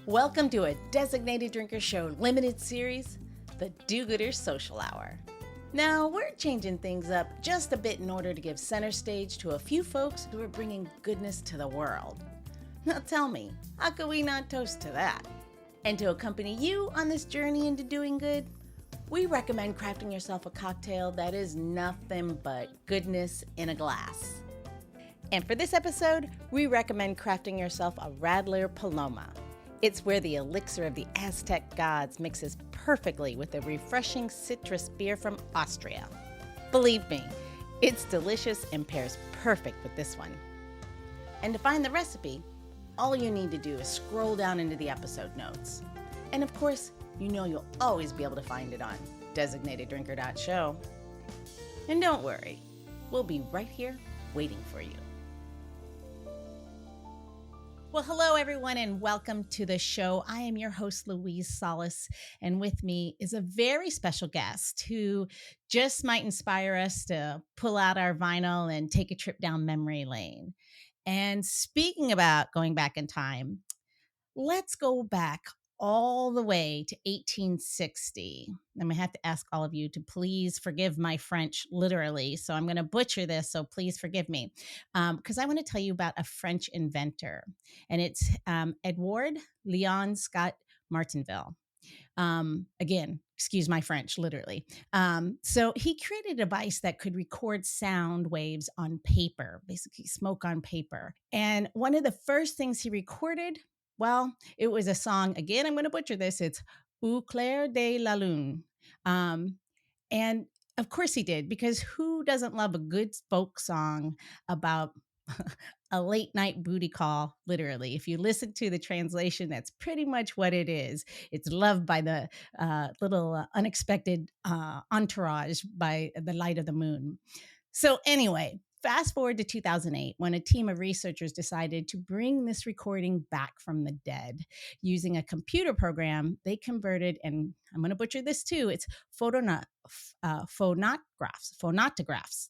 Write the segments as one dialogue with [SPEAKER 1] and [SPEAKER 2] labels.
[SPEAKER 1] Welcome to a Designated Drinker Show limited series, the Do-Gooders Social Hour. Now, we're changing things up just a bit in order to give center stage to a few folks who are bringing goodness to the world. Now tell me, how could we not toast to that? And to accompany you on this journey into doing good, we recommend crafting yourself a cocktail that is nothing but goodness in a glass. And for this episode, we recommend crafting yourself a Radler Paloma. It's where the elixir of the Aztec gods mixes perfectly with a refreshing citrus beer from Austria. Believe me, it's delicious and pairs perfect with this one. And to find the recipe, all you need to do is scroll down into the episode notes. And of course, you know you'll always be able to find it on designateddrinker.show. And don't worry, we'll be right here waiting for you. Well, hello, everyone, and welcome to the show. I am your host, Louise Solis, and with me is a very special guest who just might inspire us to pull out our vinyl and take a trip down memory lane. And speaking about going back in time, let's go back all the way to 1860. I'm going to have to ask all of you to please forgive my French literally. So I'm going to butcher this. So please forgive me because I want to tell you about a French inventor. And it's Edward Leon Scott Martinville. Again, excuse my French, literally. So he created a device that could record sound waves on paper, basically smoke on paper. And one of the first things he recorded, well, it was a song. Again, I'm going to butcher this. It's Au clair de la lune. And of course he did, because who doesn't love a good folk song about a late night booty call, literally? If you listen to the translation, that's pretty much what it is. It's loved by the little unexpected entourage by the light of the moon. So anyway, fast forward to 2008, when a team of researchers decided to bring this recording back from the dead. Using a computer program, they converted, and I'm going to butcher this too, it's phonographs.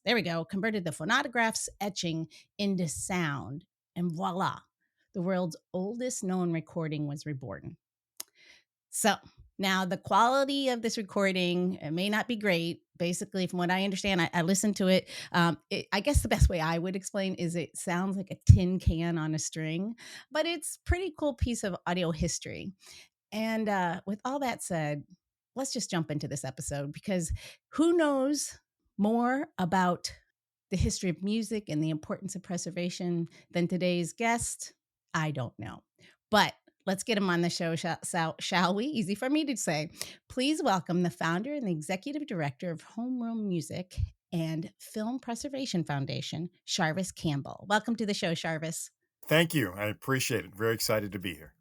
[SPEAKER 1] There we go. Converted the phonographs etching into sound. And voila, the world's oldest known recording was reborn. So now the quality of this recording, it may not be great. Basically, from what I understand, I listened to it. I guess the best way I would explain is it sounds like a tin can on a string, but it's a pretty cool piece of audio history. And with all that said, let's just jump into this episode, because who knows more about the history of music and the importance of preservation than today's guest? I don't know. But let's get him on the show, shall we? Easy for me to say. Please welcome the founder and the executive director of Homeroom Music and Film Preservation Foundation, Charvis Campbell. Welcome to the show, Charvis.
[SPEAKER 2] Thank you. I appreciate it. Very excited to be here.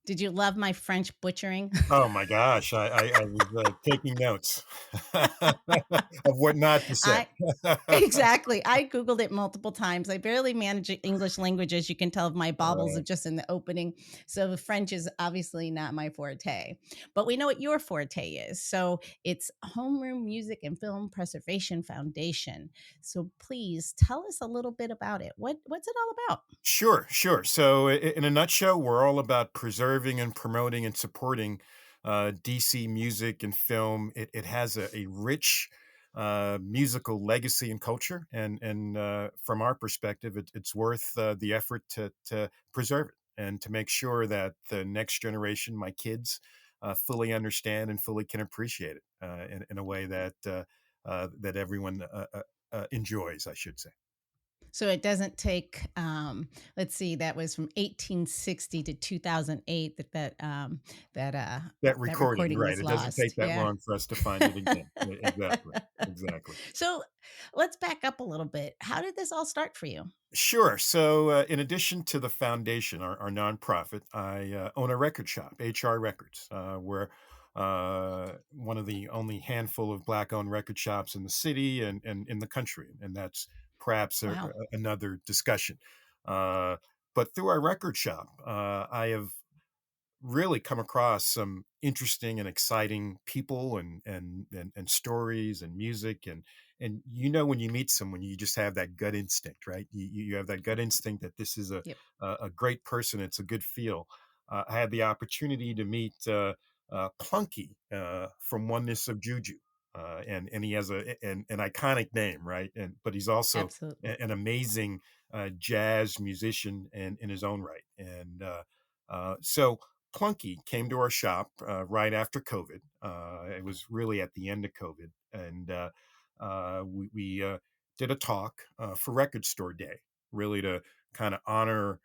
[SPEAKER 1] Did you love my French butchering?
[SPEAKER 2] Oh my gosh, I was taking notes of what not to say.
[SPEAKER 1] Exactly. I Googled it multiple times. I barely manage English language, as you can tell, of my baubles of just in the opening. So the French is obviously not my forte, but we know what your forte is. So it's Homeroom Music and Film Preservation Foundation. So please tell us a little bit about it. What's it all about?
[SPEAKER 2] Sure. So in a nutshell, we're all about preserving and promoting and supporting DC music and film. It has a rich musical legacy and culture, and from our perspective, it's worth the effort to preserve it and to make sure that the next generation, my kids, fully understand and fully can appreciate it in a way that that everyone enjoys, I should say.
[SPEAKER 1] So it doesn't take, let's see, that was from 1860 to 2008 that
[SPEAKER 2] That recording,
[SPEAKER 1] recording
[SPEAKER 2] right,
[SPEAKER 1] was
[SPEAKER 2] it doesn't take
[SPEAKER 1] lost.
[SPEAKER 2] that
[SPEAKER 1] Yeah.
[SPEAKER 2] long for us to find it again. Exactly.
[SPEAKER 1] So let's back up a little bit. How did this all start for you?
[SPEAKER 2] Sure, so, in addition to the foundation, our nonprofit, I, own a record shop, HR Records, we're, one of the only handful of Black-owned record shops in the city and in the country, and that's perhaps
[SPEAKER 1] Wow.
[SPEAKER 2] another discussion. Uh, but through our record shop, I have really come across some interesting and exciting people and stories and music and when you meet someone you just have that gut instinct, right? You have that gut instinct that this is
[SPEAKER 1] Yep.
[SPEAKER 2] a great person. It's a good feel. I had the opportunity to meet Plunky from Oneness of Juju. And he has an iconic name, right? And but he's also
[SPEAKER 1] Absolutely.
[SPEAKER 2] an amazing jazz musician in his own right. And so Plunky came to our shop right after COVID. It was really at the end of COVID, and we did a talk for Record Store Day, really to kind of honor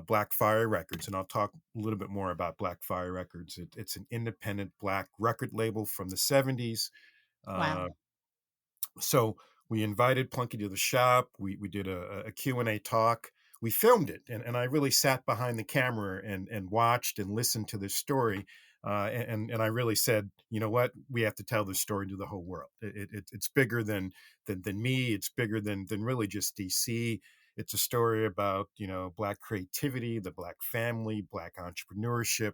[SPEAKER 2] Black Fire Records. And I'll talk a little bit more about Black Fire Records. It's an independent Black record label from the 70s. Uh,
[SPEAKER 1] Wow.
[SPEAKER 2] so we invited Plunky to the shop. We did a Q&A talk. We filmed it, and I really sat behind the camera and watched and listened to this story. And I really said, you know what, we have to tell this story to the whole world. It's bigger than me. It's bigger than really just DC. It's a story about Black creativity, the Black family, Black entrepreneurship,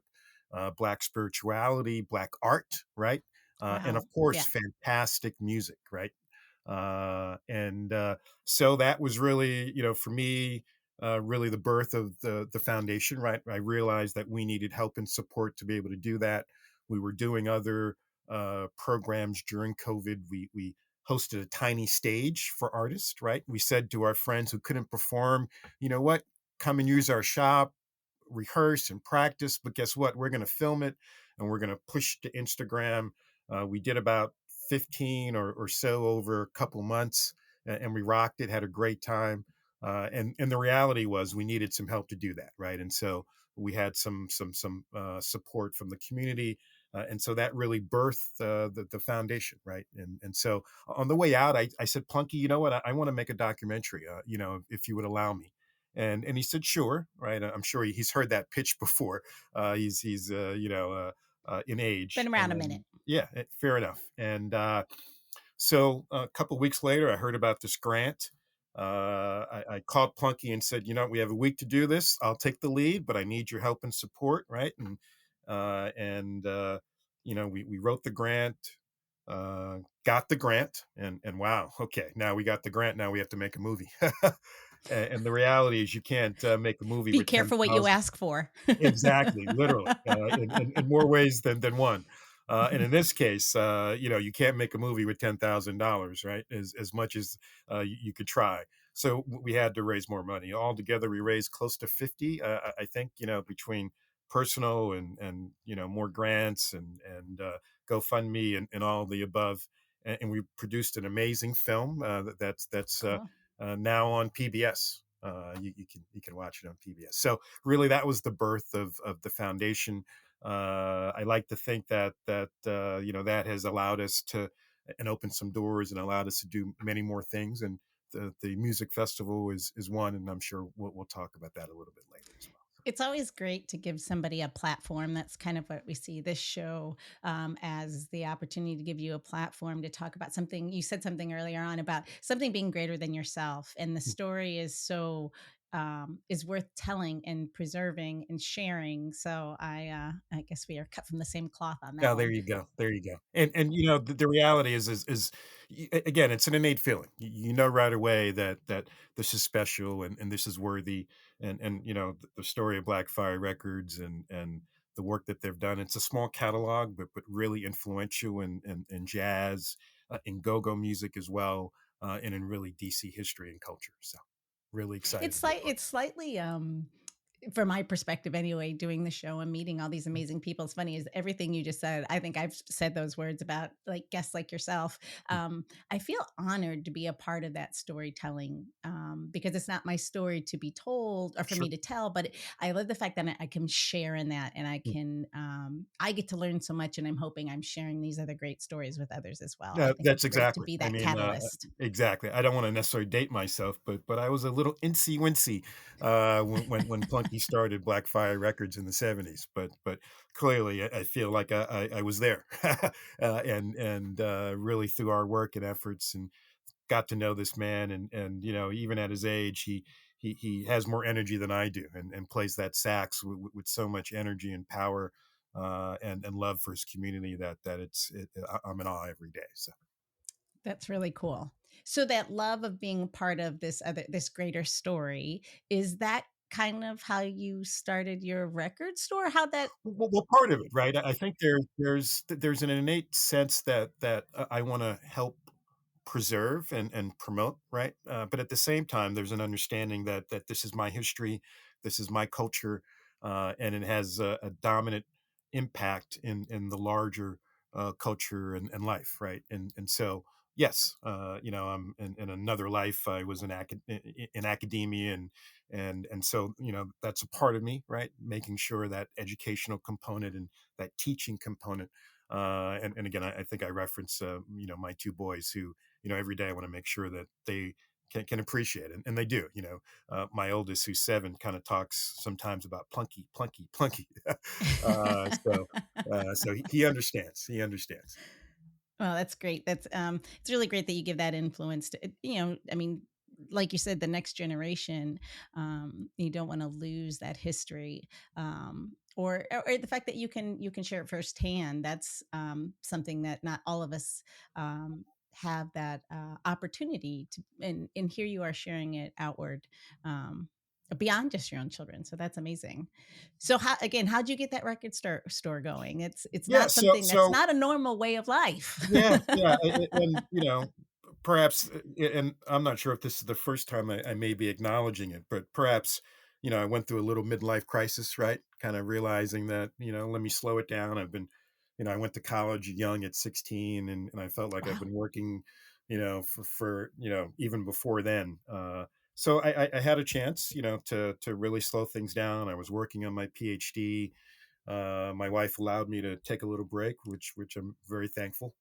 [SPEAKER 2] Black spirituality, Black art, right? And of
[SPEAKER 1] Wow.
[SPEAKER 2] course,
[SPEAKER 1] Yeah.
[SPEAKER 2] fantastic music, right? And so that was really, for me, really the birth of the foundation, right? I realized that we needed help and support to be able to do that. We were doing other programs during COVID. We hosted a tiny stage for artists, right? We said to our friends who couldn't perform, you know what, come and use our shop, rehearse and practice. But guess what? We're going to film it and we're going to push to Instagram. We did about 15 or so over a couple months, and we rocked it, had a great time. And the reality was we needed some help to do that, right? And so we had some support from the community, and so that really birthed the foundation, right? And so on the way out, I said, Plunky, you know what? I want to make a documentary, if you would allow me. And he said, sure, right? I'm sure he's heard that pitch before. He's in age,
[SPEAKER 1] Been around a minute.
[SPEAKER 2] and yeah, fair enough. And so a couple weeks later, I heard about this grant. I called Plunky and said, we have a week to do this. I'll take the lead, but I need your help and support, right? And we wrote the grant, got the grant, and wow, okay, now we got the grant. Now we have to make a movie. And the reality is, you can't make a movie
[SPEAKER 1] Be
[SPEAKER 2] with
[SPEAKER 1] careful what you
[SPEAKER 2] 10,000.
[SPEAKER 1] ask for.
[SPEAKER 2] Exactly, literally, in more ways than one. And in this case, you can't make a movie with $10,000, right? As much as you could try. So we had to raise more money. Altogether, we raised close to 50. I think between personal and more grants and GoFundMe and all of the above, and we produced an amazing film that's
[SPEAKER 1] Cool.
[SPEAKER 2] now on PBS. You can watch it on PBS. So really that was the birth of the foundation. I like to think that has allowed us to and open some doors and allowed us to do many more things. And the music festival is one, and I'm sure we'll talk about that a little bit later as well.
[SPEAKER 1] It's always great to give somebody a platform. That's kind of what we see this show as the opportunity to give you a platform to talk about something. You said something earlier on about something being greater than yourself, and the story is so is worth telling and preserving and sharing. So I guess we are cut from the same cloth on that
[SPEAKER 2] Yeah, there
[SPEAKER 1] one.
[SPEAKER 2] you go. There you go. And the reality again, it's an innate feeling. You know right away that this is special and this is worthy. And the story of Black Fire Records and the work that they've done. It's a small catalog, but really influential in jazz, in go-go music as well, and in really DC history and culture. So really excited to
[SPEAKER 1] It's
[SPEAKER 2] be a
[SPEAKER 1] like
[SPEAKER 2] part.
[SPEAKER 1] it's slightly from my perspective anyway, doing the show and meeting all these amazing people. It's funny is everything you just said. I think I've said those words about like guests like yourself. I feel honored to be a part of that storytelling because it's not my story to be told or for
[SPEAKER 2] Sure.
[SPEAKER 1] me to tell, but I love the fact that I can share in that and I get to learn so much. And I'm hoping I'm sharing these other great stories with others as well. I
[SPEAKER 2] Yeah,
[SPEAKER 1] think
[SPEAKER 2] that's
[SPEAKER 1] it's great to
[SPEAKER 2] exactly.
[SPEAKER 1] be
[SPEAKER 2] I
[SPEAKER 1] that
[SPEAKER 2] mean,
[SPEAKER 1] catalyst.
[SPEAKER 2] exactly. I don't want to necessarily date myself, but I was a little incy wincy when Plunky started Black Fire Records in the '70s. But clearly, I feel like I was there, and really through our work and efforts, and got to know this man, and even at his age, he has more energy than I do, and plays that sax with so much energy and power. And love for his community I'm in awe every day. So.
[SPEAKER 1] That's really cool. So that love of being part of this greater story, is that kind of how you started your record store? How that
[SPEAKER 2] Well, part of it, right? I think there's an innate sense that I wanna help preserve and promote, right? But at the same time, there's an understanding that this is my history, this is my culture, and it has a dominant impact in the larger, culture and life, right? And so, yes, I'm in another life, I was in academia and so, that's a part of me, right? Making sure that educational component and that teaching component, and again, I think I reference, my 2 boys who, every day I want to make sure that they can appreciate it, and they do. My oldest, who's 7, kind of talks sometimes about plunky, plunky, plunky. So he understands. He understands.
[SPEAKER 1] Well, that's great. It's really great that you give that influence to, I mean, like you said, the next generation, you don't want to lose that history, or the fact that you can share it firsthand. That's something that not all of us have that opportunity to, and here you are sharing it outward. Beyond just your own children, so that's amazing. So how, again, how'd you get that record store going? It's
[SPEAKER 2] Yeah.
[SPEAKER 1] not
[SPEAKER 2] So
[SPEAKER 1] something that's
[SPEAKER 2] so
[SPEAKER 1] not a normal way of life.
[SPEAKER 2] Yeah, yeah, and, perhaps, and I'm not sure if this is the first time I may be acknowledging it, but perhaps, I went through a little midlife crisis, right? Kinda realizing that, let me slow it down. I went to college young at 16, and I felt like I've
[SPEAKER 1] Wow.
[SPEAKER 2] been working, for even before then. So I had a chance, to really slow things down. I was working on my PhD. My wife allowed me to take a little break, which I'm very thankful.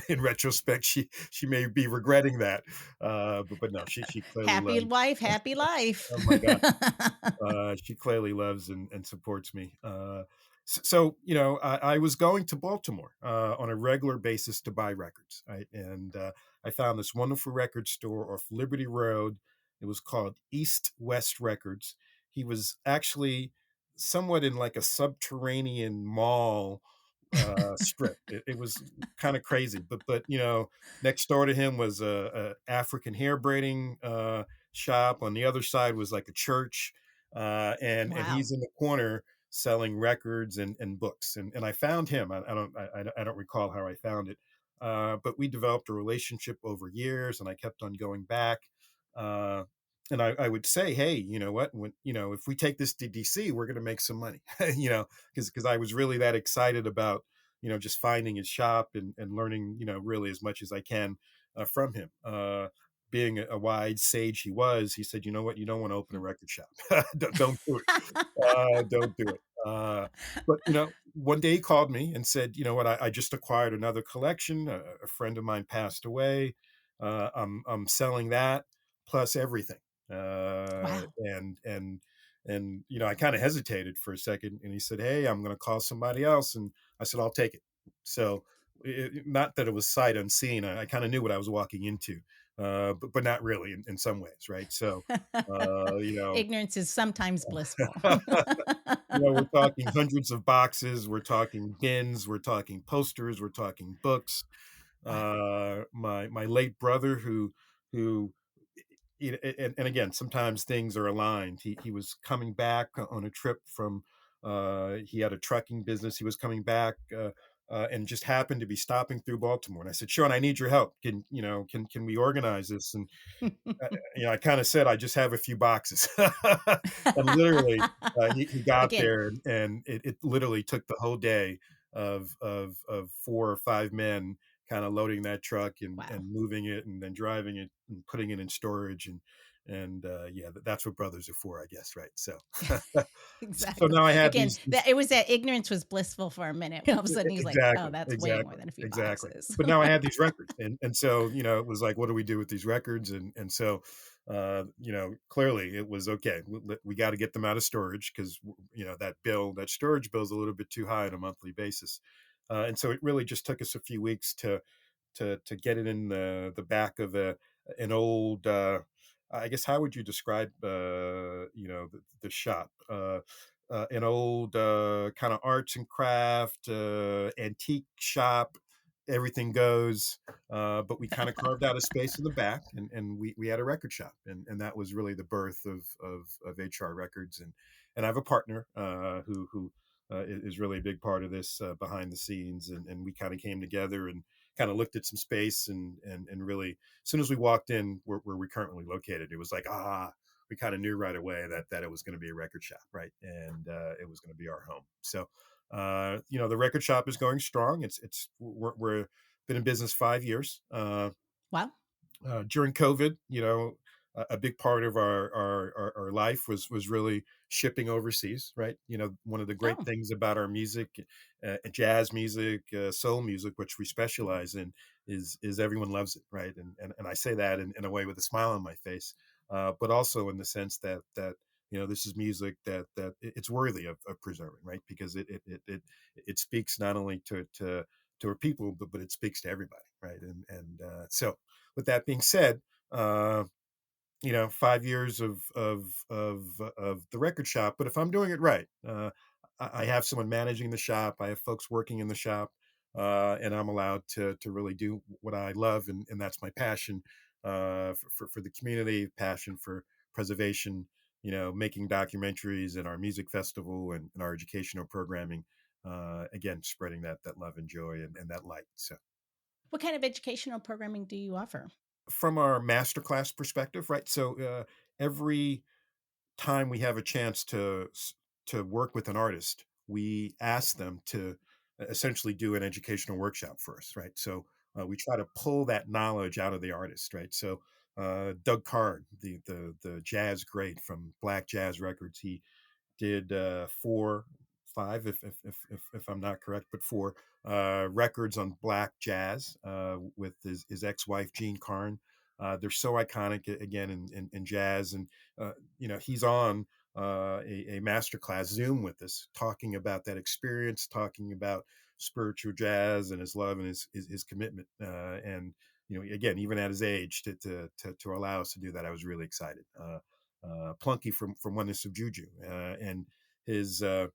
[SPEAKER 2] In retrospect, she may be regretting that, but no, she clearly
[SPEAKER 1] Happy
[SPEAKER 2] loves.
[SPEAKER 1] wife, happy life.
[SPEAKER 2] Oh my god, she clearly loves and supports me. So I was going to Baltimore on a regular basis to buy records, right? And I found this wonderful record store off Liberty Road. It was called East West Records. He was actually somewhat in like a subterranean mall strip. It was kind of crazy, but next door to him was a African hair braiding shop. On the other side was like a church, and
[SPEAKER 1] Wow.
[SPEAKER 2] he's in the corner selling records and books. And I found him. I don't recall how I found it, but we developed a relationship over years, and I kept on going back. Uh, and I would say, hey, you know what? When if we take this to DC, we're going to make some money. Because I was really that excited about just finding his shop and learning really as much as I can from him. Being a wise sage he was, he said, "You know what? You don't want to open a record shop. Don't do it. Don't do it." But one day he called me and said, "You know what? I just acquired another collection. A friend of mine passed away. I'm selling that plus everything."
[SPEAKER 1] Wow.
[SPEAKER 2] And I kind of hesitated for a second, and he said, "Hey, I'm going to call somebody else," and I said, "I'll take it." So, not that it was sight unseen. I kind of knew what I was walking into, but not really in some ways, right? So, uh, you know,
[SPEAKER 1] Ignorance is sometimes blissful.
[SPEAKER 2] we're talking hundreds of boxes, we're talking bins, we're talking posters, we're talking books.
[SPEAKER 1] Wow.
[SPEAKER 2] My late brother, who and again, sometimes things are aligned. He was coming back on a trip from. He had a trucking business. He was coming back. And just happened to be stopping through Baltimore, and I said, "Sean, I need your help. Can we organize this?" And I kind of said, I just have a few boxes. And literally, he got
[SPEAKER 1] Again,
[SPEAKER 2] there, and it literally took the whole day of 4 or 5 men kind of loading that truck and
[SPEAKER 1] wow.
[SPEAKER 2] moving it and then driving it and putting it in storage and yeah, that's what brothers are for, I guess, right? So so
[SPEAKER 1] Exactly.
[SPEAKER 2] now I had
[SPEAKER 1] Again,
[SPEAKER 2] these.
[SPEAKER 1] that it was that ignorance was blissful for a minute. All of a sudden, he's like, "Oh,
[SPEAKER 2] Exactly,
[SPEAKER 1] that's way more
[SPEAKER 2] exactly,
[SPEAKER 1] than a few
[SPEAKER 2] exactly.
[SPEAKER 1] boxes."
[SPEAKER 2] But now I had these records, and so, it was like, what do we do with these records? And so, clearly it was okay. We got to get them out of storage because that storage bill is a little bit too high on a monthly basis, and so it really just took us a few weeks to get it in the back of an old. I guess how would you describe the shop? An old kind of arts and craft antique shop. everything goes. But we kind of carved out a space in the back, and we had a record shop, and that was really the birth of HR Records. And I have a partner who is really a big part of this behind the scenes, and we kind of came together and kind of looked at some space, and really, as soon as we walked in where we're currently located, it was like, we kind of knew right away that it was going to be a record shop, right? And it was going to be our home. So, the record shop is going strong. We're been in business 5 years.
[SPEAKER 1] Wow.
[SPEAKER 2] During COVID, a big part of our life was really shipping overseas, right? One of the great
[SPEAKER 1] Oh,
[SPEAKER 2] things about our music, jazz music, soul music, which we specialize in, is everyone loves it, right? And I say that in a way with a smile on my face, but also in the sense that this is music that it's worthy of preserving, right? Because it speaks not only to our people, but it speaks to everybody, right? And so, with that being said, uh, 5 years of the record shop. But if I'm doing it right, I have someone managing the shop. I have folks working in the shop, and I'm allowed to really do what I love, and that's my passion for the community, passion for preservation. Making documentaries and our music festival and our educational programming. Again, spreading that love and joy and that light. So,
[SPEAKER 1] what kind of educational programming do you offer?
[SPEAKER 2] from our masterclass perspective, right? So, every time we have a chance to work with an artist, we ask them to essentially do an educational workshop for us, right? So, we try to pull that knowledge out of the artist, right? So, Doug Card, the jazz great from Black Jazz Records, he did 4, 5, if I'm not correct, but 4 records on black jazz with his ex-wife Jean Carn. They're so iconic again in jazz, and he's on a masterclass Zoom with us, talking about that experience, talking about spiritual jazz and his love and his commitment, and again, even at his age, to allow us to do that, I was really excited. Plunky from Oneness of Juju, and his uh,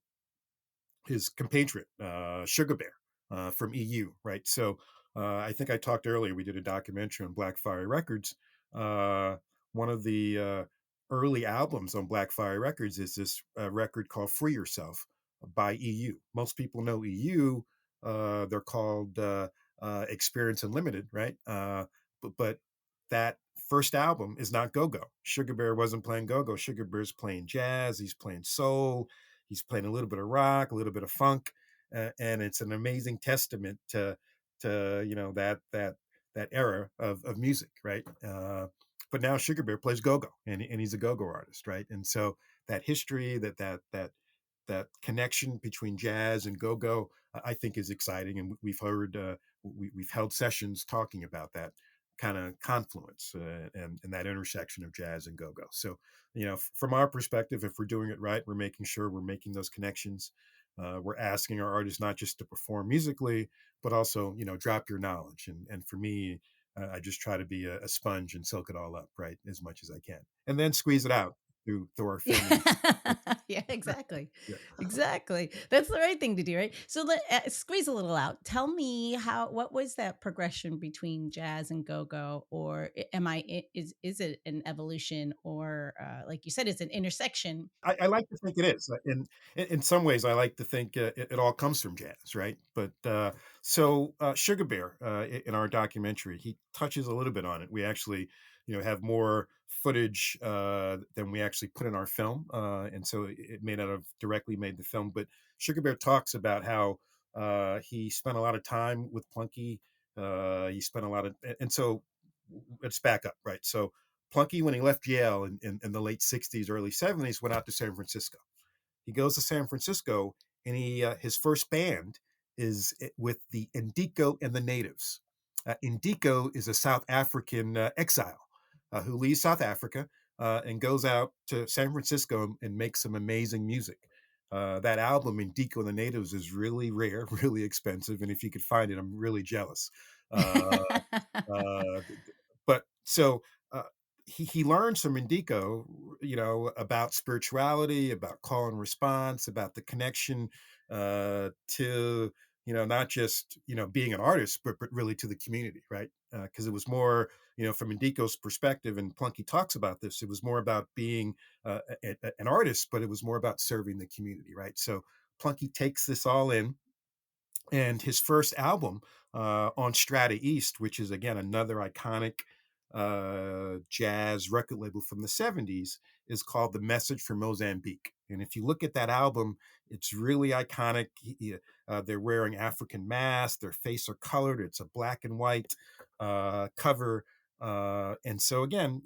[SPEAKER 2] his compatriot, Sugar Bear, from EU, right? So, I think I talked earlier. We did a documentary on Blackfire Records. Uh, One of the early albums on Blackfire Records is this record called "Free Yourself" by EU. Most people know EU. They're called Experience Unlimited, right? But that first album is not go-go. Sugar Bear wasn't playing go-go. Sugar Bear's playing jazz. He's playing soul. He's playing a little bit of rock, a little bit of funk, and it's an amazing testament to that era of music, right? But now Sugar Bear plays go-go, and he's a go-go artist, right? And so that history, that connection between jazz and go-go, I think is exciting, and we've held sessions talking about that kind of confluence, and that intersection of jazz and go-go. So, from our perspective, if we're doing it right, we're making sure we're making those connections. We're asking our artists not just to perform musically, but also, drop your knowledge. And for me, I just try to be a sponge and soak it all up, right, as much as I can, and then squeeze it out through our filming.
[SPEAKER 1] Yeah. Yeah, exactly.
[SPEAKER 2] Yeah.
[SPEAKER 1] Exactly. That's the right thing to do, right? So squeeze a little out. Tell me what was that progression between jazz and go-go, or is it an evolution, or like you said, it's an intersection?
[SPEAKER 2] I like to think it is. In some ways, I like to think it all comes from jazz, right? But Sugar Bear, in our documentary, he touches a little bit on it. We actually, have more footage than we actually put in our film, and so it may not have directly made the film. But Sugar Bear talks about how he spent a lot of time with Plunky. He spent a lot of, and so let's back up, right? So Plunky, when he left Yale in the late 60s, early 70s, went out to San Francisco. He goes to San Francisco, and his first band is with the Indico and the Natives. Indico is a South African exile who leaves South Africa and goes out to San Francisco and makes some amazing music. That album, Indico and the Natives, is really rare, really expensive, and if you could find it, I'm really jealous. Uh, uh, but so uh, he learns from Indico, about spirituality, about call and response, about the connection to not just being an artist, but really to the community, right? Because it was more, from Indico's perspective, and Plunky talks about this. It was more about being an artist, but it was more about serving the community, right? So Plunky takes this all in, and his first album on Strata East, which is again another iconic jazz record label from the 70s, is called The Message from Mozambique. And if you look at that album, it's really iconic. They're wearing African masks, their face are colored, it's a black and white cover. And so again,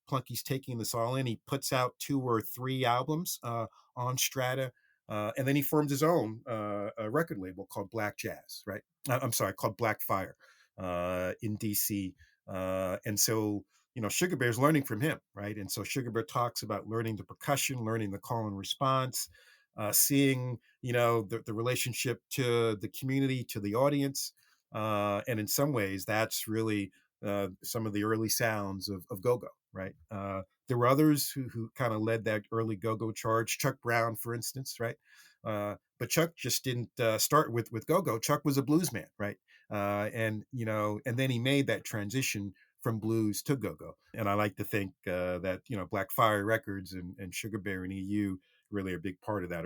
[SPEAKER 2] Plunky's taking this all in. He puts out 2 or 3 albums on Strata, and then he formed his own a record label called Black Jazz, right? I'm sorry, called Black Fire in DC. And so, Sugar Bear's learning from him, right? And so Sugar Bear talks about learning the percussion, learning the call and response, seeing, the relationship to the community, to the audience. And in some ways, that's really some of the early sounds of go-go, right? There were others who kind of led that early go-go charge. Chuck Brown, for instance, right? But Chuck just didn't start with go-go. Chuck was a blues man, right? And then he made that transition from blues to go-go. And I like to think that Black Fire Records and Sugar Bear and EU really are a big part of that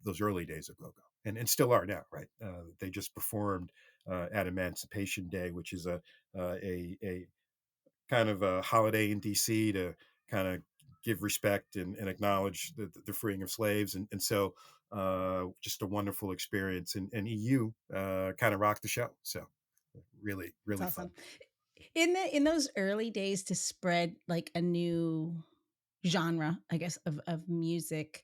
[SPEAKER 2] those early days of go-go, and still are now, right? They just performed at Emancipation Day, which is a kind of a holiday in DC to kind of give respect and acknowledge the freeing of slaves. And so just a wonderful experience. And EU kind of rocked the show. So really,
[SPEAKER 1] It's
[SPEAKER 2] really fun.
[SPEAKER 1] awesome. In those early days to spread like a new genre, I guess, of music,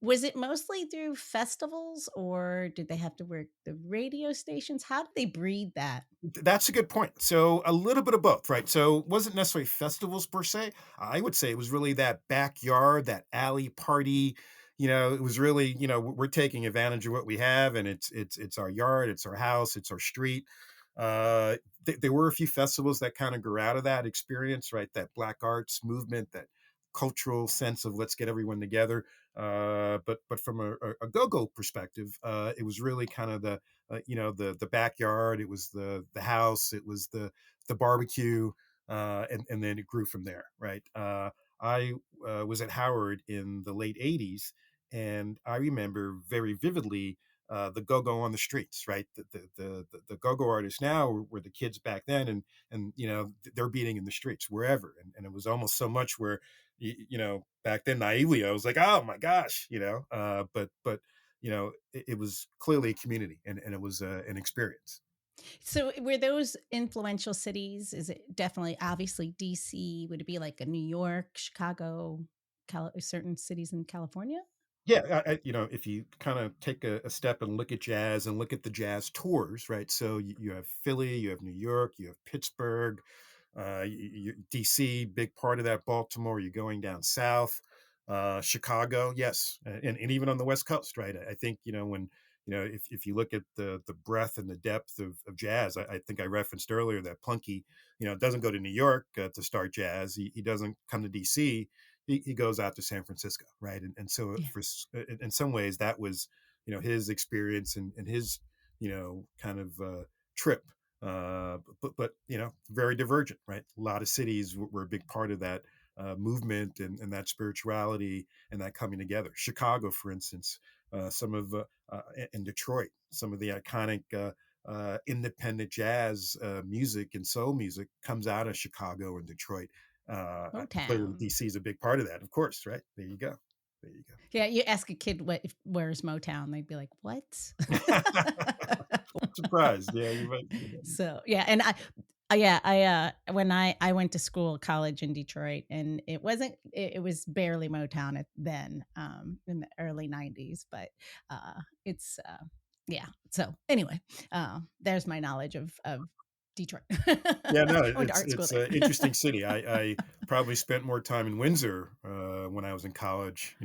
[SPEAKER 1] was it mostly through festivals or did they have to work the radio stations? How did they breed that?
[SPEAKER 2] That's a good point. So a little bit of both, right? So it wasn't necessarily festivals per se. I would say it was really that backyard, that alley party. It was really, we're taking advantage of what we have, and it's our yard, it's our house, it's our street. There were a few festivals that kind of grew out of that experience, right? That Black arts movement, that cultural sense of let's get everyone together. But from a go-go perspective, it was really kind of the backyard. It was the house. It was the barbecue, and then it grew from there, right? I was at Howard in the late '80s, and I remember very vividly the go-go on the streets, right? The go-go artists now were the kids back then, and they're beating in the streets wherever, and it was almost so much where back then naively I was like, oh my gosh, but it was clearly a community, and it was an experience.
[SPEAKER 1] So were those influential cities? Is it definitely obviously DC? Would it be like a New York, Chicago, certain cities in California?
[SPEAKER 2] Yeah, if you kind of take a step and look at jazz and look at the jazz tours, right? So you have Philly, you have New York, you have Pittsburgh, DC, big part of that. Baltimore, you're going down south, Chicago, yes, and even on the West Coast, right? I think when if you look at the breadth and the depth of jazz, I think I referenced earlier that Plunky, doesn't go to New York to start jazz. He doesn't come to DC. He goes out to San Francisco, right? And so
[SPEAKER 1] Yeah.
[SPEAKER 2] in some ways that was his experience and his kind of trip, but very divergent, right? A lot of cities were a big part of that movement and that spirituality and that coming together. Chicago, for instance, some of in Detroit, some of the iconic independent jazz music and soul music comes out of Chicago and Detroit. Clearly,
[SPEAKER 1] Motown.
[SPEAKER 2] DC is a big part of that, of course, right? There you go. There you
[SPEAKER 1] Yeah, you ask a kid where's Motown, they'd be like, "What?"
[SPEAKER 2] go. Surprised. Yeah, you might.
[SPEAKER 1] So, yeah, and yeah, when I went to school, college in Detroit, and it was barely Motown then, in the early '90s, but, it's, yeah. So, anyway, there's my knowledge of Detroit.
[SPEAKER 2] Yeah, no,
[SPEAKER 1] I went to art school
[SPEAKER 2] it's
[SPEAKER 1] there.
[SPEAKER 2] an interesting city. I probably spent more time in Windsor when I was in college,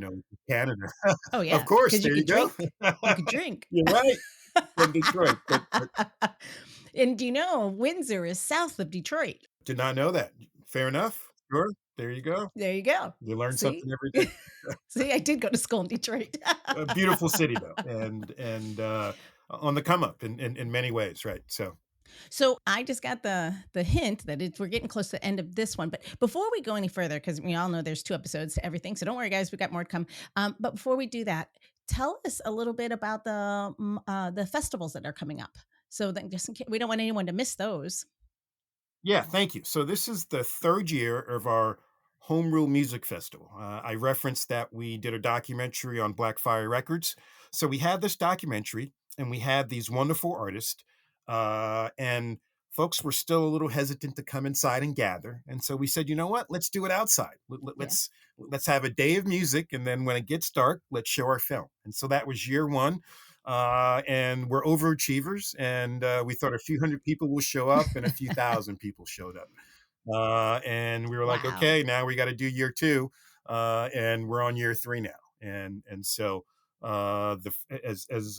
[SPEAKER 2] Canada.
[SPEAKER 1] Oh,
[SPEAKER 2] Of
[SPEAKER 1] yeah,
[SPEAKER 2] course,
[SPEAKER 1] because you
[SPEAKER 2] there you
[SPEAKER 1] could
[SPEAKER 2] go.
[SPEAKER 1] drink. You could drink.
[SPEAKER 2] You're right, from Detroit, but
[SPEAKER 1] And do you know Windsor is south of Detroit?
[SPEAKER 2] did not know that. Fair enough. Sure, there you go.
[SPEAKER 1] There you go.
[SPEAKER 2] You learn
[SPEAKER 1] See?
[SPEAKER 2] something every day.
[SPEAKER 1] See, I did go to school in Detroit.
[SPEAKER 2] A beautiful city though, and on the come up in many ways, right? So
[SPEAKER 1] So I just got the hint that we're getting close to the end of this one. But before we go any further, because we all know there's 2 episodes to everything, so don't worry, guys, we got more to come. But before we do that, tell us a little bit about the festivals that are coming up. So then, just in case, we don't want anyone to miss those.
[SPEAKER 2] yeah, thank you. So this is the third year of our Home Rule Music Festival. I referenced that we did a documentary on Blackfire Records. So we had this documentary, and we had these wonderful artists, and folks were still a little hesitant to come inside and gather. And so we said, you know what? Let's do it outside.
[SPEAKER 1] Yeah.
[SPEAKER 2] Let's have a day of music, and then when it gets dark, let's show our film. And so that was year one. And we're overachievers, and we thought a few hundred people will show up, and a few thousand people showed up. And we were like,
[SPEAKER 1] Wow.
[SPEAKER 2] okay, now we got to do year two, and we're on year three now. And so as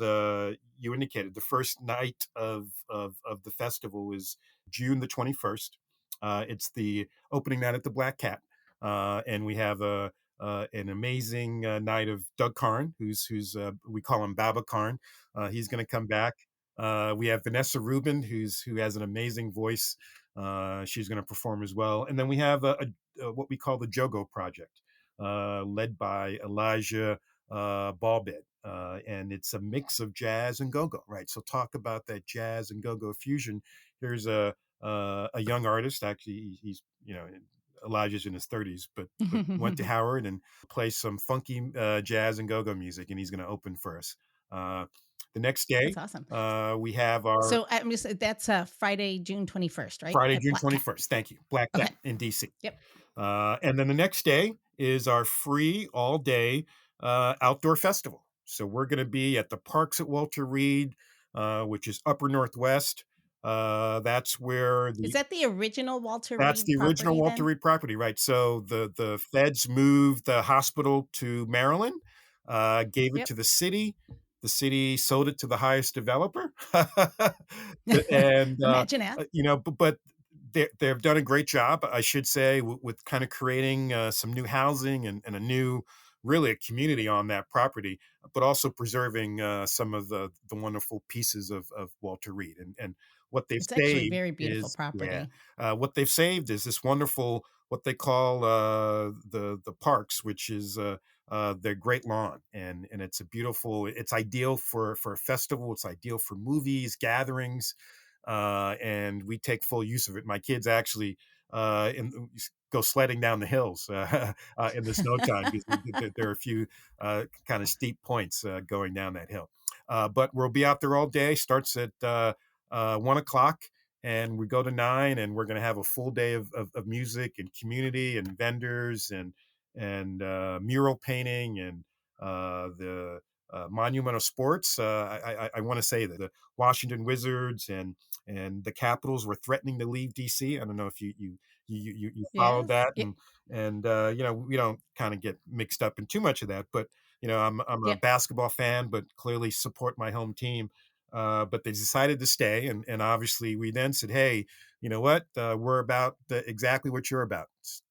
[SPEAKER 2] you indicated, the first night of the festival is June the 21st. It's the opening night at the Black Cat, and we have a an amazing night of Doug Karn, who's we call him Baba Karn. He's going to come back. We have Vanessa Rubin, who has an amazing voice. She's going to perform as well. And then we have what we call the Jogo Project, led by Elijah Ballbed. And it's a mix of jazz and go-go, right? So talk about that jazz and go-go fusion. Here's a young artist. Actually, he's Elijah's in his 30s, but went to Howard and plays some funky jazz and go-go music, and he's going to open for us. Uh, the next
[SPEAKER 1] That's
[SPEAKER 2] day,
[SPEAKER 1] awesome.
[SPEAKER 2] we have our
[SPEAKER 1] So I'm just that's Friday, June 21st, right?
[SPEAKER 2] Friday,
[SPEAKER 1] At
[SPEAKER 2] June
[SPEAKER 1] Black Cat.
[SPEAKER 2] 21st. Thank you. Black
[SPEAKER 1] Okay.
[SPEAKER 2] Cat in DC.
[SPEAKER 1] Yep.
[SPEAKER 2] And then the next day is our free all day outdoor festival. So we're going to be at the parks at Walter Reed, which is Upper Northwest. That's where
[SPEAKER 1] Is that the original Walter
[SPEAKER 2] that's
[SPEAKER 1] Reed
[SPEAKER 2] the original
[SPEAKER 1] property
[SPEAKER 2] Walter
[SPEAKER 1] then?
[SPEAKER 2] Reed property, right? So the feds moved the hospital to Maryland, gave it
[SPEAKER 1] Yep.
[SPEAKER 2] to the city. The city sold it to the highest developer, and
[SPEAKER 1] Imagine that.
[SPEAKER 2] but they've done a great job, I should say, with kind of creating some new housing and a new, really a community on that property, but also preserving some of the wonderful pieces of Walter Reed and what they've
[SPEAKER 1] It's actually a
[SPEAKER 2] saved
[SPEAKER 1] very beautiful
[SPEAKER 2] is yeah
[SPEAKER 1] property.
[SPEAKER 2] what they've saved is this wonderful what they call the parks, which is their great lawn, and it's a beautiful. It's ideal for a festival. It's ideal for movies, gatherings, and we take full use of it. My kids actually go sledding down the hills in the snow time because there are a few kind of steep points going down that hill. But we'll be out there all day. Starts at 1 o'clock and we go to 9 and we're going to have a full day of music and community and vendors and mural painting and the monument of sports. I want to say that the Washington Wizards and the Capitals were threatening to leave DC. I don't know if you followed
[SPEAKER 1] Yes.
[SPEAKER 2] that, and we don't kind of get mixed up in too much of that, but I'm a
[SPEAKER 1] Yep.
[SPEAKER 2] basketball fan, but clearly support my home team. But they decided to stay, and obviously we then said, "Hey, you know what? We're about exactly what you're about,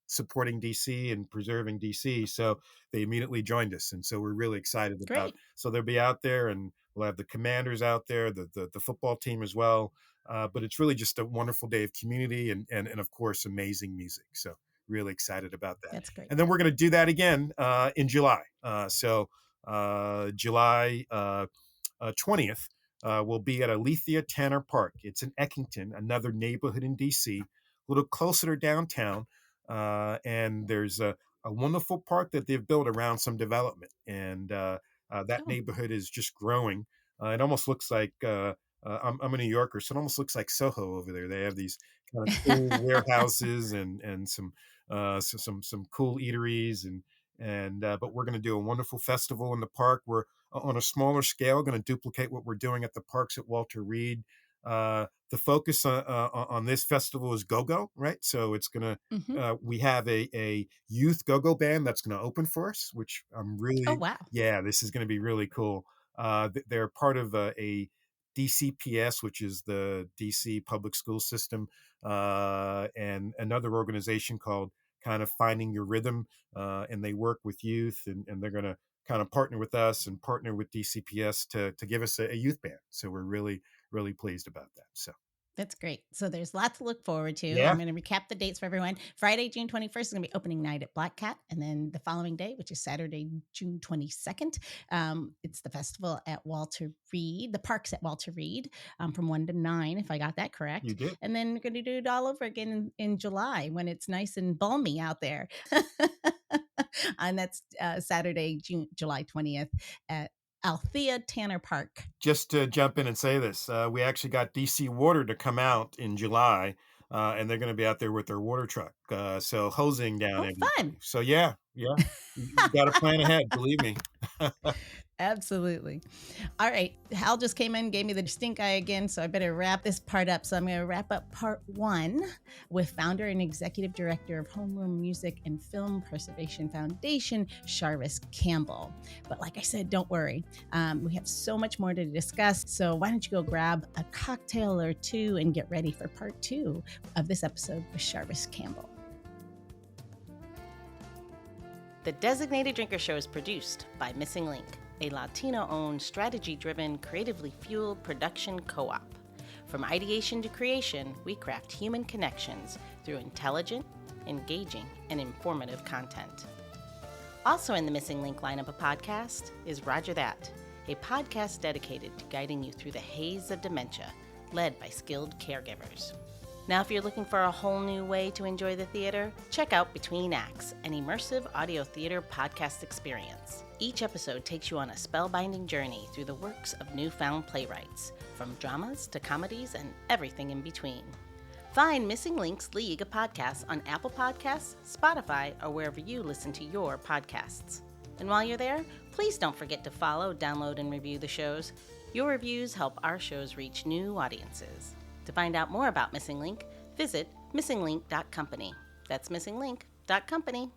[SPEAKER 2] supporting DC and preserving DC." So they immediately joined us, and so we're really excited about.
[SPEAKER 1] Great.
[SPEAKER 2] So they'll be out there, and we'll have the Commanders out there, the football team as well. But it's really just a wonderful day of community and of course amazing music. So really excited about that.
[SPEAKER 1] That's great.
[SPEAKER 2] And then we're going to do that again in July. July 20th will be at Alethea Tanner Park. It's in Eckington, another neighborhood in DC, a little closer to downtown. And there's a wonderful park that they've built around some development. And that
[SPEAKER 1] Oh.
[SPEAKER 2] neighborhood is just growing. It almost looks like I'm a New Yorker, so it almost looks like Soho over there. They have these kind of cool warehouses and some some cool eateries and but we're going to do a wonderful festival in the park. We're on a smaller scale, going to duplicate what we're doing at the parks at Walter Reed. The focus on this festival is go-go, right? So it's going to
[SPEAKER 1] Hmm.
[SPEAKER 2] we have a youth go-go band that's going to open for us, which I'm
[SPEAKER 1] Oh,
[SPEAKER 2] really
[SPEAKER 1] wow.
[SPEAKER 2] yeah, this is going to be really cool. They're part of a DCPS, which is the DC public school system, and another organization called kind of finding your rhythm, and they work with youth, and they're going to kind of partner with us and partner with DCPS to give us a youth band. So we're really, really pleased about that. So,
[SPEAKER 1] That's great. So there's lots to look forward to.
[SPEAKER 2] yeah,
[SPEAKER 1] I'm going to recap the dates for everyone. Friday, June 21st is going to be opening night at Black Cat. And then the following day, which is Saturday, June 22nd, it's the festival at Walter Reed, the parks at Walter Reed, from 1 to 9, if I got that
[SPEAKER 2] you
[SPEAKER 1] correct.
[SPEAKER 2] did.
[SPEAKER 1] And then we're going to do it all over again in July when it's nice and balmy out there. And that's Saturday, July 20th at Althea Tanner Park.
[SPEAKER 2] Just to jump in and say this, we actually got DC Water to come out in July, and they're going to be out there with their water truck, so hosing down
[SPEAKER 1] Oh,
[SPEAKER 2] everybody.
[SPEAKER 1] fun.
[SPEAKER 2] So yeah, yeah, you got to plan ahead. Believe me.
[SPEAKER 1] Absolutely. All right. Hal just came in, gave me the stink eye again, so I better wrap this part up. So I'm going to wrap up part 1 with founder and executive director of Homeroom Music and Film Preservation Foundation, Charvis Campbell. But like I said, don't worry. We have so much more to discuss. So why don't you go grab a cocktail or two and get ready for part 2 of this episode with Charvis Campbell. The Designated Drinker Show is produced by Missing Link, a Latino-owned, strategy-driven, creatively fueled production co-op. From ideation to creation, we craft human connections through intelligent, engaging, and informative content. Also in the Missing Link lineup of podcasts is Rodger That, a podcast dedicated to guiding you through the haze of dementia, led by skilled caregivers. Now, if you're looking for a whole new way to enjoy the theater, check out Between Acts, an immersive audio theater podcast experience. Each episode takes you on a spellbinding journey through the works of newfound playwrights, from dramas to comedies and everything in between. Find Missing Link's League of Podcasts on Apple Podcasts, Spotify, or wherever you listen to your podcasts. And while you're there, please don't forget to follow, download, and review the shows. Your reviews help our shows reach new audiences. To find out more about Missing Link, visit missinglink.company. That's missinglink.company.